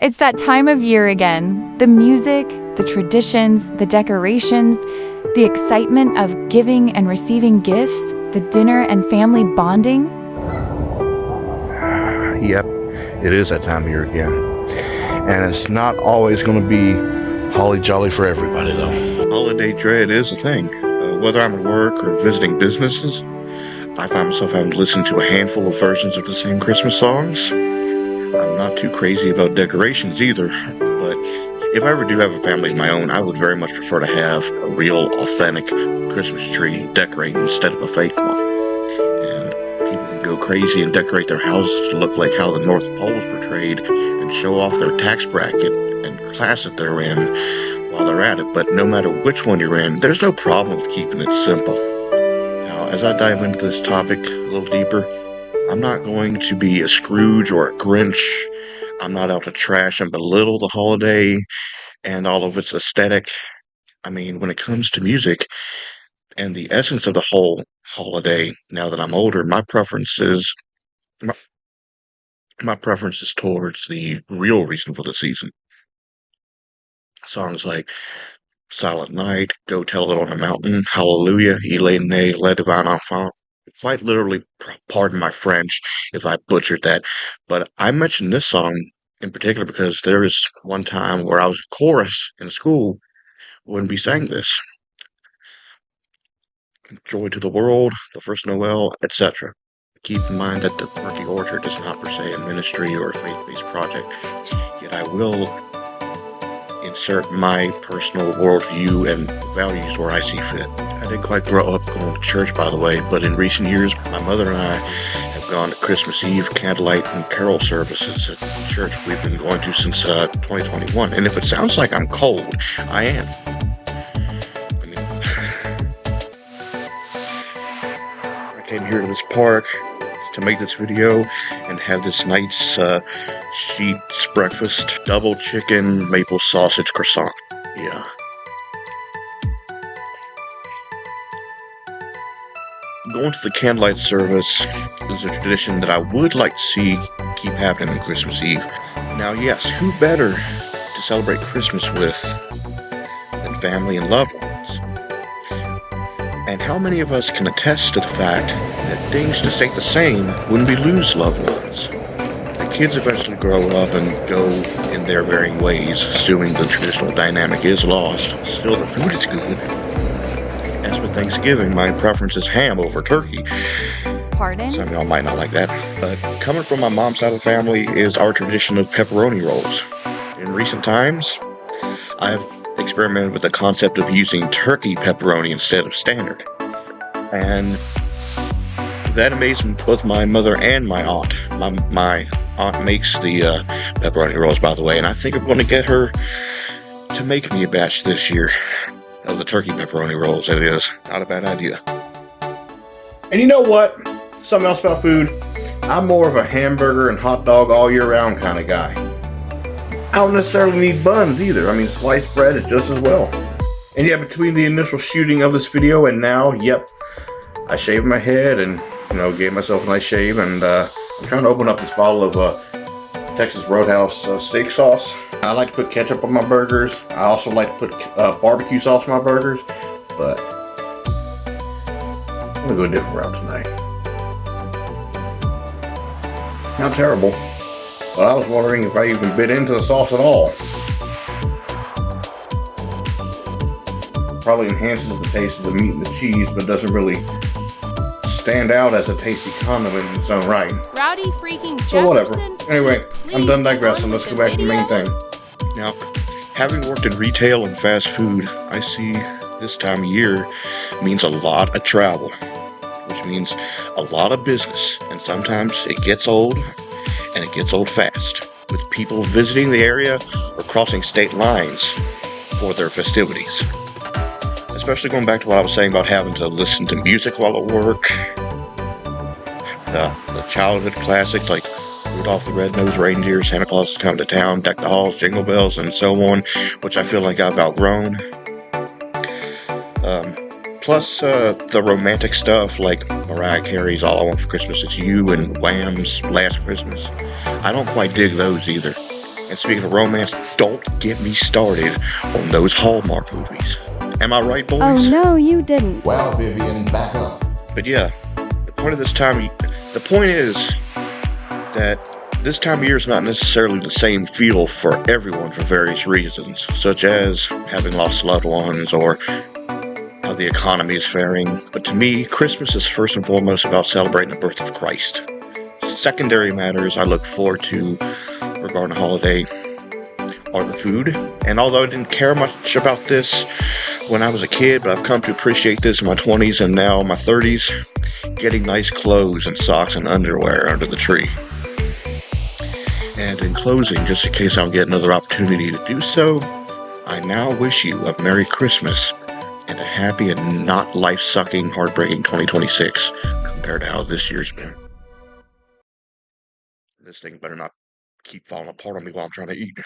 It's that time of year again. The music, the traditions, the decorations, the excitement of giving and receiving gifts, the dinner and family bonding. Yep, it is that time of year again. And it's not always going to be holly jolly for everybody, though. Holiday dread is a thing. Whether I'm at work or visiting businesses, I find myself having to listen to a handful of versions of the same Christmas songs. I'm not too crazy about decorations either, but if I ever do have a family of my own, I would very much prefer to have a real, authentic Christmas tree decorated instead of a fake one. And people can go crazy and decorate their houses to look like how the North Pole is portrayed and show off their tax bracket and class that they're in while they're at it. But no matter which one you're in, there's no problem with keeping it simple. Now, as I dive into this topic a little deeper, I'm not going to be a Scrooge or a Grinch. I'm not out to trash and belittle the holiday and all of its aesthetic. I mean, when it comes to music and the essence of the whole holiday, now that I'm older, my preference is towards the real reason for the season. Songs like Silent Night, Go Tell It on a Mountain, Hallelujah, Il est né, le divin enfant. Quite literally, pardon my French if I butchered that, but I mentioned this song in particular because there was one time where I was in chorus in school when we sang this. Joy to the World, The First Noel, etc. Keep in mind that the Turkey Orchard is not per se a ministry or a faith-based project, yet I will insert my personal worldview and values where I see fit. I didn't quite grow up going to church, by the way, but in recent years, my mother and I have gone to Christmas Eve, candlelight, and carol services at the church we've been going to since 2021. And if it sounds like I'm cold, I am. I came here to this park to make this video and have this night's sheep's breakfast, double chicken maple sausage croissant. Yeah. Going to the candlelight service is a tradition that I would like to see keep happening on Christmas Eve. Now, yes, who better to celebrate Christmas with than family and loved ones? And how many of us can attest to the fact that things just ain't the same when we lose loved ones? The kids eventually grow up and go in their varying ways, assuming the traditional dynamic is lost. Still, the food is good. As with Thanksgiving, my preference is ham over turkey. Pardon? Some of y'all might not like that. But coming from my mom's side of the family is our tradition of pepperoni rolls. In recent times, I've experimented with the concept of using turkey pepperoni instead of standard. And that amazed both my mother and my aunt. My aunt makes the pepperoni rolls, by the way, and I think I'm going to get her to make me a batch this year of the turkey pepperoni rolls. It is not a bad idea. And you know what? Something else about food. I'm more of a hamburger and hot dog all year round kind of guy. I don't necessarily need buns either. I mean, sliced bread is just as well. And yeah, between the initial shooting of this video and now, yep, I shaved my head and, gave myself a nice shave. And I'm trying to open up this bottle of Texas Roadhouse steak sauce. I like to put ketchup on my burgers. I also like to put barbecue sauce on my burgers. But I'm going to go a different route tonight. Not terrible. But I was wondering if I even bit into the sauce at all. Probably enhances the taste of the meat and the cheese, but doesn't really stand out as a tasty condiment in its own right. Rowdy freaking Jefferson. So whatever. Anyway, I'm done digressing. Let's go back to the main thing. Now, having worked in retail and fast food, I see this time of year means a lot of travel, which means a lot of business, and sometimes it gets old, and it gets old fast, with people visiting the area or crossing state lines for their festivities. Especially going back to what I was saying about having to listen to music while at work. The childhood classics like Rudolph the Red-Nosed Reindeer, Santa Claus is Coming to Town, Deck the Halls, Jingle Bells, and so on, which I feel like I've outgrown. Plus, the romantic stuff like Mariah Carey's All I Want for Christmas Is You and Wham's Last Christmas. I don't quite dig those either. And speaking of romance, don't get me started on those Hallmark movies. Am I right, boys? Oh, no, you didn't. Wow, Vivian, back up. But yeah, the point is that this time of year is not necessarily the same feel for everyone for various reasons, such as having lost loved ones or how the economy is faring. But to me, Christmas is first and foremost about celebrating the birth of Christ. Secondary matters I look forward to regarding the holiday are the food. And although I didn't care much about this when I was a kid, but I've come to appreciate this in my 20s and now my 30s, getting nice clothes and socks and underwear under the tree. And in closing, just in case I don't get another opportunity to do so, I now wish you a Merry Christmas and a happy and not life-sucking, heartbreaking 2026 compared to how this year's been. This thing better not keep falling apart on me while I'm trying to eat.